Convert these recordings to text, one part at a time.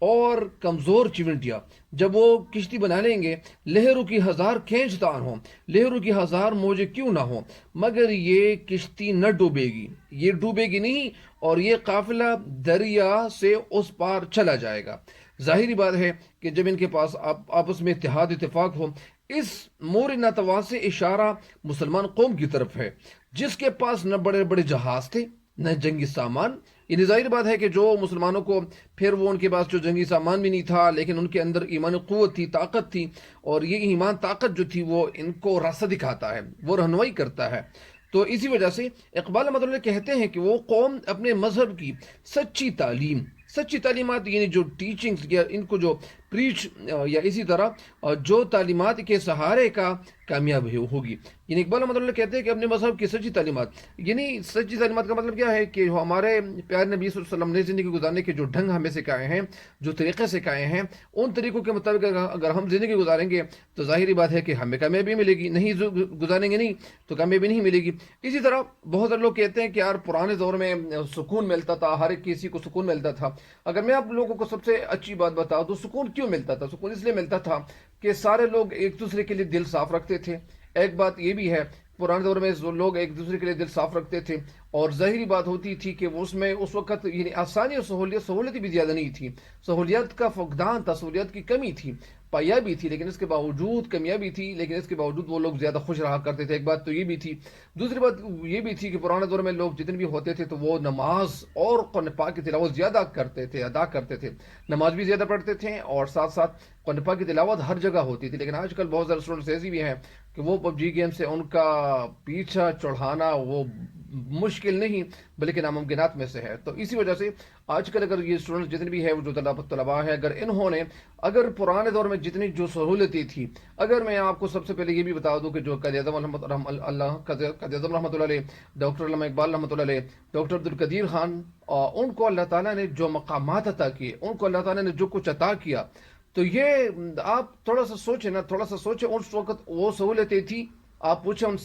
اور کمزور چیونٹیاں جب وہ کشتی بنا لیں گے، لہروں کی ہزار کھینچ تان ہوں، لہروں کی ہزار موجیں کیوں نہ ہوں، مگر یہ کشتی نہ ڈوبے گی، یہ ڈوبے گی نہیں، اور یہ قافلہ دریا سے اس پار چلا جائے گا۔ ظاہری بات ہے کہ جب ان کے پاس آپس میں اتحاد اتفاق ہو، اس مور ناتوا سے اشارہ مسلمان قوم کی طرف ہے جس کے پاس نہ بڑے بڑے جہاز تھے نہ جنگی سامان۔ یعنی ظاہر بات ہے کہ جو مسلمانوں کو پھر وہ ان کے پاس جو جنگی سامان بھی نہیں تھا، لیکن ان کے اندر ایمان قوت تھی، طاقت تھی، اور یہ ایمان طاقت جو تھی وہ ان کو راستہ دکھاتا ہے، وہ رہنمائی کرتا ہے۔ تو اسی وجہ سے اقبال احمد اللہ کہتے ہیں کہ وہ قوم اپنے مذہب کی سچی تعلیم، سچی تعلیمات یعنی جو ٹیچنگز یا ان کو جو پریچ یا اسی طرح جو تعلیمات کے سہارے کا کامیاب ہوگی۔ یعنی اقبال احمد اللہ کہتے ہیں کہ اپنے مذہب کی سچی تعلیمات، یعنی سچی تعلیمات کا مطلب کیا ہے کہ ہمارے پیارے نبی صلی اللہ علیہ وسلم نے زندگی گزارنے کے جو ڈھنگ ہمیں سکھائے ہیں، جو طریقے سکھائے ہیں، ان طریقوں کے مطابق اگر ہم زندگی گزاریں گے تو ظاہری بات ہے کہ ہمیں کامیابی ملے گی، نہیں گزاریں گے نہیں تو کامیابی نہیں ملے گی۔ اسی طرح بہت سارے لوگ کہتے ہیں کہ یار پرانے دور میں سکون ملتا تھا، ہر ایک کسی کو سکون ملتا تھا۔ اگر میں آپ لوگوں کو سب سے اچھی بات بتاؤں تو سکون کیوں ملتا تھا؟ سکون اس لیے ملتا تھا کہ سارے لوگ ایک دوسرے کے لیے دل صاف رکھتے تھے۔ ایک بات یہ بھی ہے، پرانے دور میں لوگ ایک دوسرے کے لیے دل صاف رکھتے تھے، اور ظاہری بات ہوتی تھی کہ اس میں اس وقت یعنی آسانی اور سہولتیں بھی زیادہ نہیں تھی، سہولیات کا فقدان تھا، سہولیات کی کمی تھی، پایابی تھی، لیکن اس کے باوجود کمیابی تھی، لیکن اس کے باوجود وہ لوگ زیادہ خوش رہا کرتے تھے۔ ایک بات تو یہ بھی تھی۔ دوسری بات یہ بھی تھی کہ پرانے دور میں لوگ جتنے بھی ہوتے تھے تو وہ نماز اور قرآن پاک کی تلاوت زیادہ کرتے تھے، ادا کرتے تھے، نماز بھی زیادہ پڑھتے تھے، اور ساتھ ساتھ قرآن پاک کی تلاوت ہر جگہ ہوتی تھی۔ لیکن آج کل بہت سارے اسٹوڈنٹس ایسی بھی ہیں کہ وہ پب جی گیم سے ان کا پیچھا چڑھانا وہ مشکل نہیں بلکہ ناممکنات میں سے ہے۔ تو اسی وجہ سے آج کل اگر یہ اسٹوڈنٹس جتنے بھی ہیں وہ جو طلباء ہیں، اگر پرانے دور میں جتنی جو سہولتیں تھی، اگر میں آپ کو سب سے پہلے یہ بھی بتا دوں کہ جو قائد اعظم رحمۃ اللہ علیہ، ڈاکٹر علامہ اقبال رحمۃ اللہ علیہ، ڈاکٹر عبدالقدیر خان، ان کو اللہ تعالیٰ نے جو مقامات عطا کیے، ان کو اللہ تعالیٰ نے جو کچھ عطا کیا، تو یہ آپ تھوڑا سا سوچیں نا، تھوڑا سا سوچیں اس وقت وہ سہولتیں تھیں۔ آپ پوچھیں ان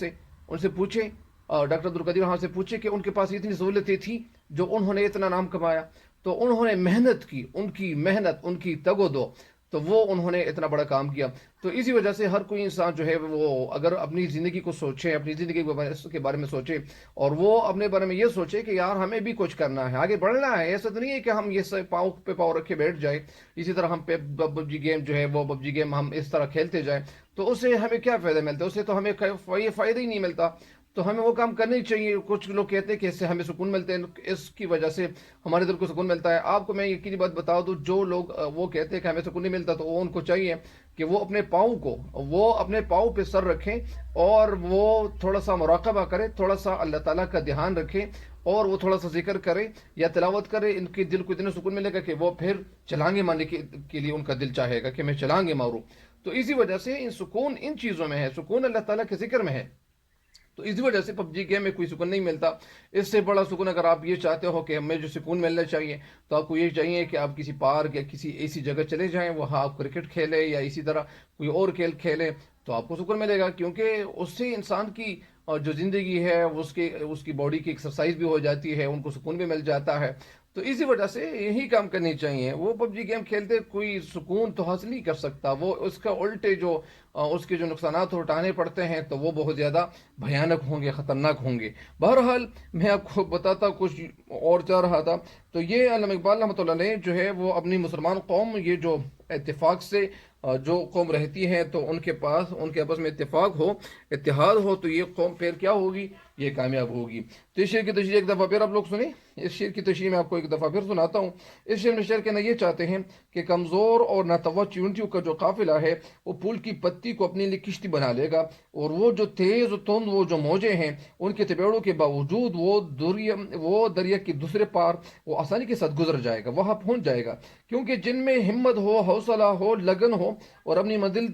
سے پوچھیں، ڈاکٹر عبدالقدیر خان سے پوچھیں کہ ان کے پاس اتنی سہولتیں تھیں جو انہوں نے اتنا نام کمایا، تو انہوں نے محنت کی، ان کی محنت، ان کی تگ و دو، تو وہ انہوں نے اتنا بڑا کام کیا۔ تو اسی وجہ سے ہر کوئی انسان جو ہے وہ اگر اپنی زندگی کو سوچے، اپنی زندگی کے بارے میں سوچے، اور وہ اپنے بارے میں یہ سوچے کہ یار ہمیں بھی کچھ کرنا ہے، آگے بڑھنا ہے، ایسا تو نہیں ہے کہ ہم یہ پاؤں پہ پاؤں رکھے بیٹھ جائیں، اسی طرح ہم پب جی گیم جو ہے وہ پب جی گیم ہم اس طرح کھیلتے جائیں، تو اس سے ہمیں کیا فائدہ ملتا ہے؟ اس سے تو ہمیں یہ فائدہ ہی نہیں ملتا۔ تو ہمیں وہ کام کرنے چاہیے۔ کچھ لوگ کہتے ہیں کہ اس سے ہمیں سکون ملتے ہیں، اس کی وجہ سے ہمارے دل کو سکون ملتا ہے۔ آپ کو میں یقینی بات بتا دوں، جو لوگ وہ کہتے ہیں کہ ہمیں سکون نہیں ملتا، تو ان کو چاہیے کہ وہ اپنے پاؤں پہ سر رکھیں، اور وہ تھوڑا سا مراقبہ کرے، تھوڑا سا اللہ تعالیٰ کا دھیان رکھیں، اور وہ تھوڑا سا ذکر کرے یا تلاوت کرے، ان کے دل کو اتنا سکون ملے گا کہ وہ پھر چھلانگے مارنے کے لیے ان کا دل چاہے گا کہ میں چھلانگے ماروں۔ تو اسی وجہ سے سکون ان چیزوں میں ہے، سکون اللہ تعالیٰ کے ذکر میں ہے۔ تو اسی وجہ سے پب جی گیم میں کوئی سکون نہیں ملتا۔ اس سے بڑا سکون اگر آپ یہ چاہتے ہو کہ ہمیں جو سکون ملنا چاہیے، تو آپ کو یہ چاہیے کہ آپ کسی پارک یا کسی ایسی جگہ چلے جائیں، وہاں آپ کرکٹ کھیلیں یا اسی طرح کوئی اور کھیل کھیلیں، تو آپ کو سکون ملے گا، کیونکہ اس سے انسان کی جو زندگی ہے اس کی باڈی کی ایکسرسائز بھی ہو جاتی ہے، ان کو سکون بھی مل جاتا ہے۔ تو اسی وجہ سے یہی کام کرنی چاہیے۔ وہ پب جی گیم کھیلتے کوئی سکون تو حاصل نہیں کر سکتا، وہ اس کا الٹے جو اس کے جو نقصانات اٹھانے پڑتے ہیں تو وہ بہت زیادہ بھیانک ہوں گے، خطرناک ہوں گے۔ بہرحال میں آپ کو بتاتا کچھ اور چاہ رہا تھا، تو یہ علامہ اقبال رحمۃ اللہ علیہ جو ہے وہ اپنی مسلمان قوم، یہ جو اتفاق سے جو قوم رہتی ہے تو ان کے آپس میں اتفاق ہو، اتحاد ہو، تو یہ قوم پھر کیا ہوگی؟ یہ کامیاب ہوگی۔ تو اس شعر کی تشریح ایک دفعہ پھر آپ لوگ سنیں۔ اس شعر کی تشریح میں آپ کو ایک دفعہ پھر سناتا ہوں۔ اس شعر میں شعر کہنا یہ چاہتے ہیں کہ کمزور اور ناتوا چیونٹیوں کا جو قافلہ ہے وہ پھول کی پتی کو اپنے لیے کشتی بنا لے گا، اور وہ جو تیز و تند وہ جو موجیں ہیں ان کے تبیڑوں کے باوجود وہ دریا کے دوسرے پار وہ آسانی کے ساتھ گزر جائے گا، وہاں پہنچ جائے گا، کیونکہ جن میں ہمت ہو، حوصلہ ہو، لگن ہو، اور اپنی منزل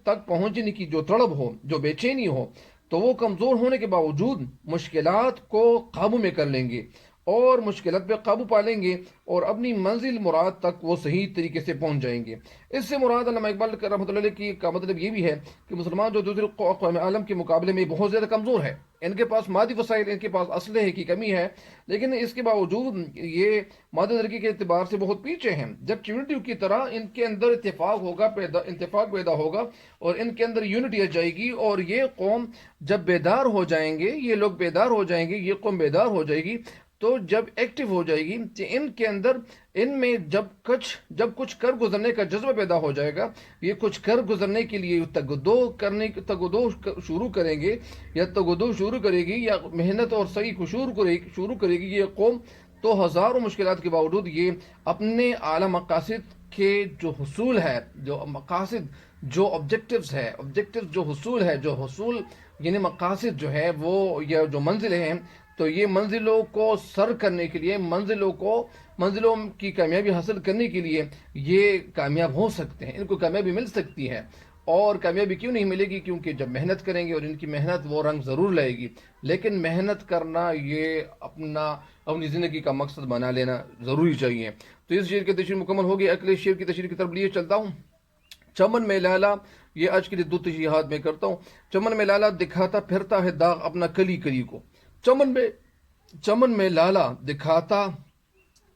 تک پہنچنے کی جو طلب ہو، جو بے چینی ہو، تو وہ کمزور ہونے کے باوجود مشکلات کو قابو میں کر لیں گے، اور مشکلات پہ قابو پا لیں گے اور اپنی منزل مراد تک وہ صحیح طریقے سے پہنچ جائیں گے۔ اس سے مراد علامہ اقبال رحمۃ اللہ علیہ کی کا مطلب یہ بھی ہے کہ مسلمان جو دوسرے اقوام عالم کے مقابلے میں بہت زیادہ کمزور ہے، ان کے پاس مادی وسائل، ان کے پاس اسلحے کی کمی ہے، لیکن اس کے باوجود یہ مادی ترقی کے اعتبار سے بہت پیچھے ہیں۔ جب کمیونٹی کی طرح ان کے اندر اتفاق پیدا ہوگا اور ان کے اندر یونٹی آ جائے گی، اور یہ قوم جب بیدار ہو جائیں گے، یہ لوگ بیدار ہو جائیں گے، یہ قوم بیدار ہو جائے گی، تو جب ایکٹیو ہو جائے گی کہ ان کے اندر، ان میں جب کچھ کر گزرنے کا جذبہ پیدا ہو جائے گا، یہ کچھ کر گزرنے کے لیے تگدو شروع کریں گے، یا تگدو شروع کرے گی، یا محنت اور سعی کو شروع کرے گی یہ قوم، تو ہزاروں مشکلات کے باوجود یہ اپنے اعلیٰ مقاصد کے جو حصول ہے، جو مقاصد، جو حصول یعنی مقاصد جو ہے وہ، یا جو منزلیں ہیں، تو یہ منزلوں کو سر کرنے کے لیے، منزلوں کی کامیابی حاصل کرنے کے لیے یہ کامیاب ہو سکتے ہیں، ان کو کامیابی مل سکتی ہے۔ اور کامیابی کیوں نہیں ملے گی؟ کیونکہ جب محنت کریں گے، اور ان کی محنت وہ رنگ ضرور لائے گی، لیکن محنت کرنا یہ اپنی زندگی کا مقصد بنا لینا ضروری چاہیے۔ تو اس شعر کی تشریح مکمل ہوگی، اگلے شعر کی تشریح کی طرف لیے چلتا ہوں۔ چمن میں لالا، یہ آج کے لیے 2 تشریحات میں کرتا ہوں۔ چمن میں لالا دکھاتا پھرتا ہے داغ اپنا کلی کلی کو، چمن میں لالا دکھاتا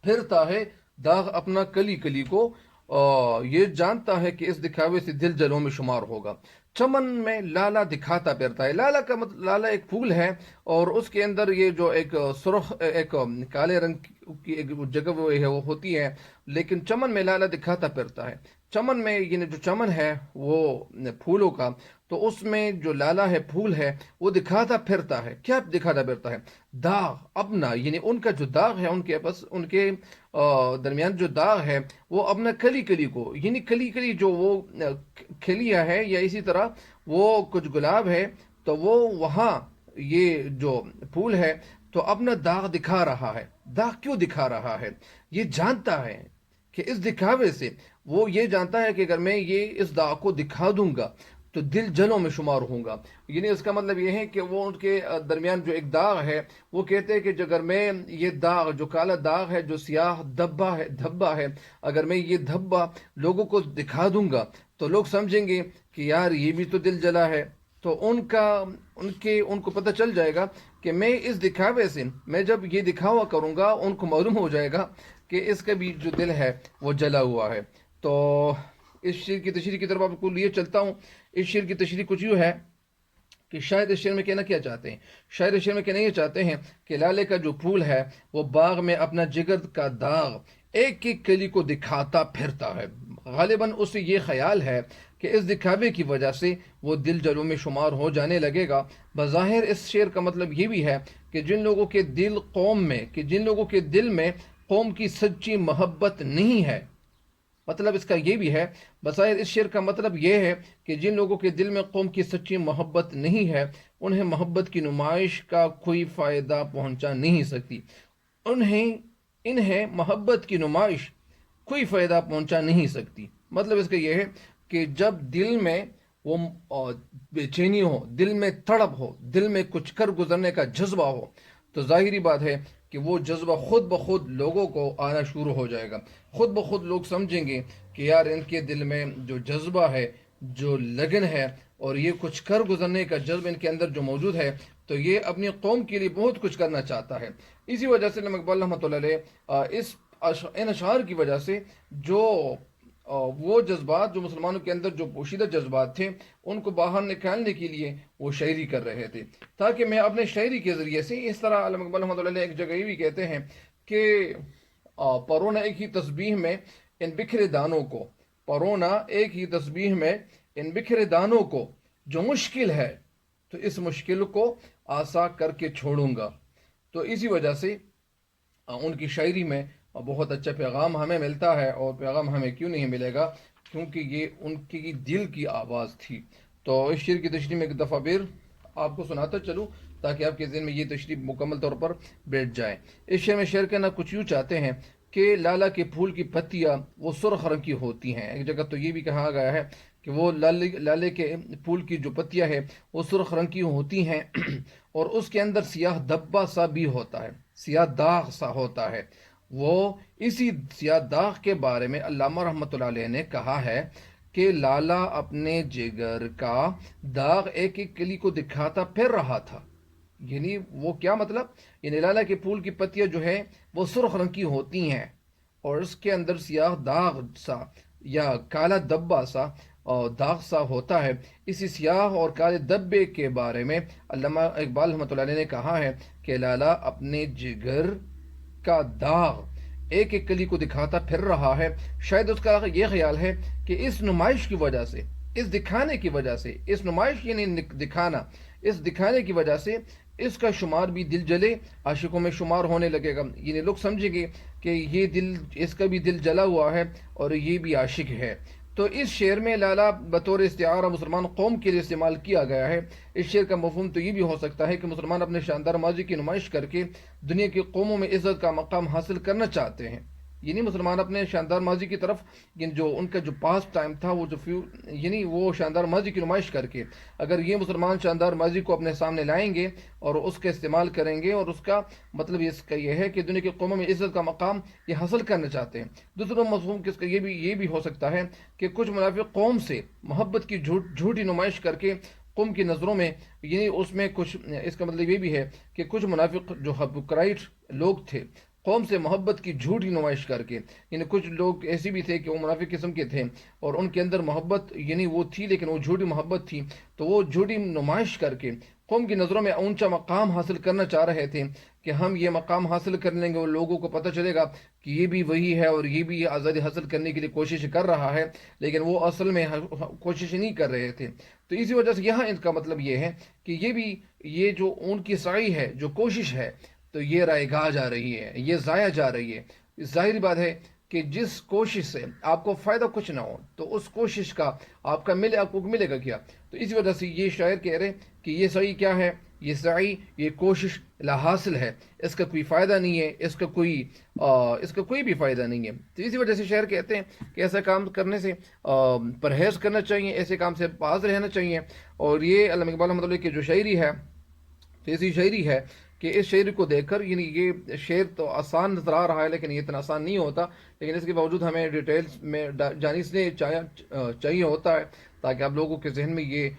پھرتا ہے داغ اپنا کلی کلی کو، یہ جانتا ہے کہ اس دکھاوے سے دل جلوں میں شمار ہوگا۔ چمن میں لالا دکھاتا پھرتا ہے، لالا کا مطلب، لالا ایک پھول ہے، اور اس کے اندر یہ جو ایک سرخ، ایک کالے رنگ کی ایک جگہ وہ ہے، وہ ہوتی ہے، لیکن چمن میں لالا دکھاتا پھرتا ہے۔ چمن میں، یعنی جو چمن ہے وہ پھولوں کا، تو اس میں جو لالا ہے، پھول ہے، وہ دکھاتا پھرتا ہے۔ کیا دکھاتا پھرتا ہے؟ داغ اپنا، یعنی ان کا جو داغ ہے، ان کے درمیان جو داغ ہے، وہ اپنا کلی کلی کو، یعنی کلی کلی جو وہ کھلیا ہے، یا اسی طرح وہ کچھ گلاب ہے، تو وہ وہاں یہ جو پھول ہے تو اپنا داغ دکھا رہا ہے۔ داغ کیوں دکھا رہا ہے؟ یہ جانتا ہے کہ اس دکھاوے سے، وہ یہ جانتا ہے کہ اگر میں اس داغ کو دکھا دوں گا تو دل جلوں میں شمار ہوں گا۔ یعنی اس کا مطلب یہ ہے کہ وہ ان کے درمیان جو ایک داغ ہے، وہ کہتے ہیں کہ اگر میں یہ داغ، جو کالا داغ ہے، جو سیاہ دھبا ہے، اگر میں یہ دھبا لوگوں کو دکھا دوں گا تو لوگ سمجھیں گے کہ یار یہ بھی تو دل جلا ہے، تو ان کو پتہ چل جائے گا کہ میں اس دکھاوے سے، میں جب یہ دکھاوا کروں گا، ان کو معلوم ہو جائے گا کہ اس کا بھی جو دل ہے وہ جلا ہوا ہے۔ تو اس شعر کی تشریح کی طرف آپ کو لیے چلتا ہوں۔ اس شعر کی تشریح کچھ یوں ہے کہ شاید اس شعر میں کہنا کیا چاہتے ہیں؟ شاید اس شعر میں کہنا یہ چاہتے ہیں کہ لالے کا جو پھول ہے، وہ باغ میں اپنا جگر کا داغ ایک ایک کلی کو دکھاتا پھرتا ہے۔ غالباً اسے یہ خیال ہے کہ اس دکھاوے کی وجہ سے وہ دل جلوں میں شمار ہو جانے لگے گا۔ بظاہر اس شعر کا مطلب یہ بھی ہے کہ جن لوگوں کے دل میں قوم کی سچی محبت نہیں ہے، مطلب اس کا یہ بھی ہے، بظاہر اس شعر کا مطلب یہ ہے کہ جن لوگوں کے دل میں قوم کی سچی محبت نہیں ہے، انہیں محبت کی نمائش کا کوئی فائدہ پہنچا نہیں سکتی۔ انہیں محبت کی نمائش کوئی فائدہ پہنچا نہیں سکتی۔ مطلب اس کا یہ ہے کہ جب دل میں وہ بے چینی ہو، دل میں تڑپ ہو، دل میں کچھ کر گزرنے کا جذبہ ہو، تو ظاہری بات ہے کہ وہ جذبہ خود بخود لوگوں کو آنا شروع ہو جائے گا۔ خود بخود لوگ سمجھیں گے کہ یار ان کے دل میں جو جذبہ ہے، جو لگن ہے، اور یہ کچھ کر گزرنے کا جذبہ ان کے اندر جو موجود ہے، تو یہ اپنی قوم کے لیے بہت کچھ کرنا چاہتا ہے۔ اسی وجہ سے علامہ اقبال رحمۃ اللہ علیہ ان اشعار کی وجہ سے جو وہ جذبات، جو مسلمانوں کے اندر جو پوشیدہ جذبات تھے، ان کو باہر نکالنے کے لیے وہ شاعری کر رہے تھے، تاکہ میں اپنے شاعری کے ذریعے سے، اس طرح علامہ اقبال رحمۃ اللہ علیہ ایک جگہ یہ بھی کہتے ہیں کہ پرونا ایک ہی تسبیح میں ان بکھرے دانوں کو، پرونا ایک ہی تسبیح میں ان بکھرے دانوں کو، جو مشکل ہے تو اس مشکل کو آسا کر کے چھوڑوں گا۔ تو اسی وجہ سے ان کی شاعری میں بہت اچھا پیغام ہمیں ملتا ہے، اور پیغام ہمیں کیوں نہیں ملے گا؟ کیونکہ یہ ان کی دل کی آواز تھی۔ تو اس شعر کی تشریح میں ایک دفعہ پھر آپ کو سناتا چلوں تاکہ آپ کے ذہن میں یہ تشریح مکمل طور پر بیٹھ جائے۔ اس شعر میں شعر کہنا کچھ یوں چاہتے ہیں کہ لالا کے پھول کی پتیاں وہ سرخ رنگ کی ہوتی ہیں۔ ایک جگہ تو یہ بھی کہا گیا ہے کہ وہ لالے کے پھول کی جو پتیاں ہے وہ سرخ رنگ کی ہوتی ہیں اور اس کے اندر سیاہ دبا سا بھی ہوتا ہے، سیاہ داغ سا ہوتا ہے۔ وہ اسی سیاہ داغ کے بارے میں علامہ رحمۃ اللہ علیہ نے کہا ہے کہ لالا اپنے جگر کا داغ ایک ایک کلی کو دکھاتا پھر رہا تھا۔ یعنی وہ کیا مطلب؟ یعنی لالا کے پھول کی پتیاں جو ہے وہ سرخ رنگ کی ہوتی ہیں اور اس کے اندر سیاہ داغ سا یا کالا دبا سا اور داغ سا ہوتا ہے۔ اسی سیاہ اور کالے دبے کے بارے میں علامہ اقبال رحمۃ اللہ علیہ نے کہا ہے کہ لالا اپنے جگر کا داغ ایک ایک کلی کو دکھاتا پھر رہا ہے۔ شاید اس کا یہ خیال ہے کہ اس نمائش کی وجہ سے، اس دکھانے کی وجہ سے، اس نمائش یعنی دکھانا، اس دکھانے کی وجہ سے اس کا شمار بھی دل جلے عاشقوں میں شمار ہونے لگے گا۔ یعنی لوگ سمجھیں گے کہ یہ دل، اس کا بھی دل جلا ہوا ہے اور یہ بھی عاشق ہے۔ تو اس شعر میں لالا بطور استعارہ مسلمان قوم کے لیے استعمال کیا گیا ہے۔ اس شعر کا مفہوم تو یہ بھی ہو سکتا ہے کہ مسلمان اپنے شاندار ماضی کی نمائش کر کے دنیا کی قوموں میں عزت کا مقام حاصل کرنا چاہتے ہیں۔ یعنی مسلمان اپنے شاندار ماضی کی طرف، یعنی جو ان کا جو پاسٹ ٹائم تھا، وہ یعنی وہ شاندار ماضی کی نمائش کر کے اگر یہ مسلمان شاندار ماضی کو اپنے سامنے لائیں گے اور اس کا استعمال کریں گے، اور اس کا مطلب اس کا یہ ہے کہ دنیا کی قوموں میں عزت کا مقام یہ حاصل کرنا چاہتے ہیں۔ دوسرا مفہوم کس کا یہ بھی ہو سکتا ہے کہ کچھ منافق قوم سے محبت کی جھوٹی نمائش کر کے قوم کی نظروں میں، یعنی اس میں کچھ، اس کا مطلب یہ بھی ہے کہ کچھ منافق جو ہپوکرائٹ لوگ تھے قوم سے محبت کی جھوٹی نمائش کر کے، یعنی کچھ لوگ ایسے بھی تھے کہ وہ منافق قسم کے تھے اور ان کے اندر محبت یعنی وہ تھی لیکن وہ جھوٹی محبت تھی، تو وہ جھوٹی نمائش کر کے قوم کی نظروں میں اونچا مقام حاصل کرنا چاہ رہے تھے کہ ہم یہ مقام حاصل کر لیں گے اور لوگوں کو پتہ چلے گا کہ یہ بھی وہی ہے اور یہ بھی آزادی حاصل کرنے کے لیے کوشش کر رہا ہے، لیکن وہ اصل میں کوشش نہیں کر رہے تھے۔ تو اسی وجہ سے یہاں ان کا مطلب یہ ہے کہ یہ جو ان کی سعی ہے، جو کوشش ہے، تو یہ رائے گاہ جا رہی ہے، یہ ضائع جا رہی ہے۔ ظاہری بات ہے کہ جس کوشش سے آپ کو فائدہ کچھ نہ ہو تو اس کوشش کا آپ کو ملے گا کیا؟ تو اسی وجہ سے یہ شاعر کہہ رہے کہ یہ سعی کیا ہے؟ یہ سعی، یہ کوشش لا حاصل ہے، اس کا کوئی فائدہ نہیں ہے، اس کا کوئی بھی فائدہ نہیں ہے۔ تو اسی وجہ سے شاعر کہتے ہیں کہ ایسا کام کرنے سے پرہیز کرنا چاہیے، ایسے کام سے باز رہنا چاہیے۔ اور یہ علامہ اقبال رحمۃ اللہ کی جو شاعری ہے، تو ایسی شاعری ہے کہ اس شعر کو دیکھ کر، یعنی یہ شعر تو آسان نظر آ رہا ہے لیکن یہ اتنا آسان نہیں ہوتا، لیکن اس کے باوجود ہمیں ڈیٹیلز میں جانی سے چاہیے ہوتا ہے تاکہ آپ لوگوں کے ذہن میں یہ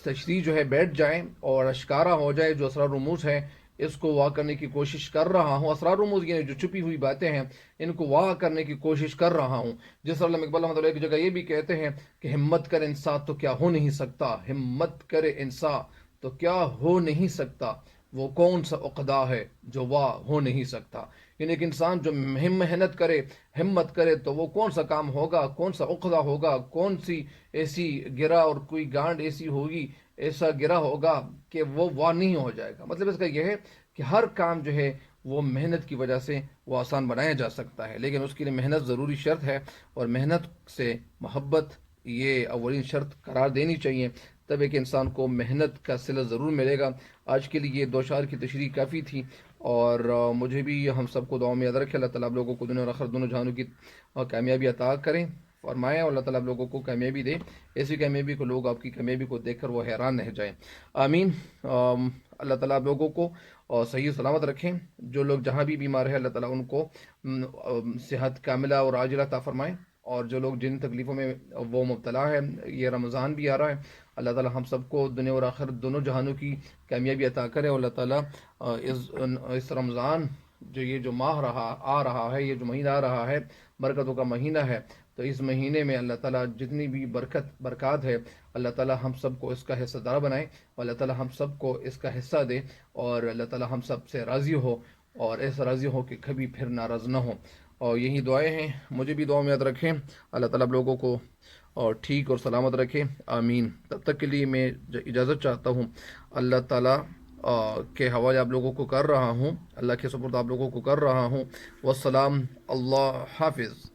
تشریح جو ہے بیٹھ جائیں اور اشکارا ہو جائے۔ جو اسرار رموز ہے اس کو واہ کرنے کی کوشش کر رہا ہوں، اسرار رموز یعنی جو چھپی ہوئی باتیں ہیں ان کو واہ کرنے کی کوشش کر رہا ہوں۔ جس طرح علامہ اقبال رحمۃ اللہ کی جگہ یہ بھی کہتے ہیں کہ ہمت کرے انسان تو کیا ہو نہیں سکتا، ہمت کرے انسان تو کیا ہو نہیں سکتا، وہ کون سا عقدہ ہے جو واہ ہو نہیں سکتا۔ یعنی ایک انسان جو محنت کرے، ہمت کرے، تو وہ کون سا کام ہوگا، کون سا عقدہ ہوگا، کون سی ایسی گرہ اور کوئی گانڈ ایسی ہوگی، ایسا گرہ ہوگا کہ وہ واہ نہیں ہو جائے گا۔ مطلب اس کا یہ ہے کہ ہر کام جو ہے وہ محنت کی وجہ سے وہ آسان بنایا جا سکتا ہے، لیکن اس کے لیے محنت ضروری شرط ہے، اور محنت سے محبت یہ اولین شرط قرار دینی چاہیے، تب ایک انسان کو محنت کا صلہ ضرور ملے گا۔ آج کے لیے یہ دو اشعار کی تشریح کافی تھی، اور مجھے بھی ہم سب کو دعاؤں میں یاد رکھے۔ اللہ تعالیٰ آپ لوگوں کو دنیا اور آخرت دونوں جہانوں کی کامیابی عطا کریں، فرمائے، اور اللہ تعالیٰ آپ لوگوں کو کامیابی دے، ایسی کامیابی کو لوگ آپ کی کامیابی کو دیکھ کر وہ حیران رہ جائیں۔ آمین۔ اللہ تعالیٰ آپ لوگوں کو صحیح سلامت رکھیں۔ جو لوگ جہاں بھی بیمار ہیں اللہ تعالیٰ ان کو صحت کاملہ اور عاجلہ عطا فرمائیں، اور جو لوگ جن تکلیفوں میں وہ مبتلا ہے، یہ رمضان بھی آ رہا ہے، اللہ تعالیٰ ہم سب کو دنیا اور آخرت دونوں جہانوں کی کامیابی عطا کرے، اور اللہ تعالیٰ اس رمضان جو ماہ آ رہا ہے، یہ جو مہینہ آ رہا ہے، برکتوں کا مہینہ ہے، تو اس مہینے میں اللہ تعالیٰ جتنی بھی برکات ہے اللہ تعالیٰ ہم سب کو اس کا حصہ دار بنائے، اور اللہ تعالیٰ ہم سب کو اس کا حصہ دے، اور اللہ تعالیٰ ہم سب سے راضی ہو، اور ایسا راضی ہو کہ کبھی پھر ناراض نہ ہو۔ اور یہی دعائیں ہیں، مجھے بھی دعاؤں میں یاد رکھیں۔ اللہ تعالیٰ آپ لوگوں کو اور ٹھیک اور سلامت رکھے، آمین۔ تب تک کے لیے میں اجازت چاہتا ہوں، اللہ تعالیٰ کے حوالے آپ لوگوں کو کر رہا ہوں، اللہ کے سپرد آپ لوگوں کو کر رہا ہوں۔ والسلام، اللہ حافظ۔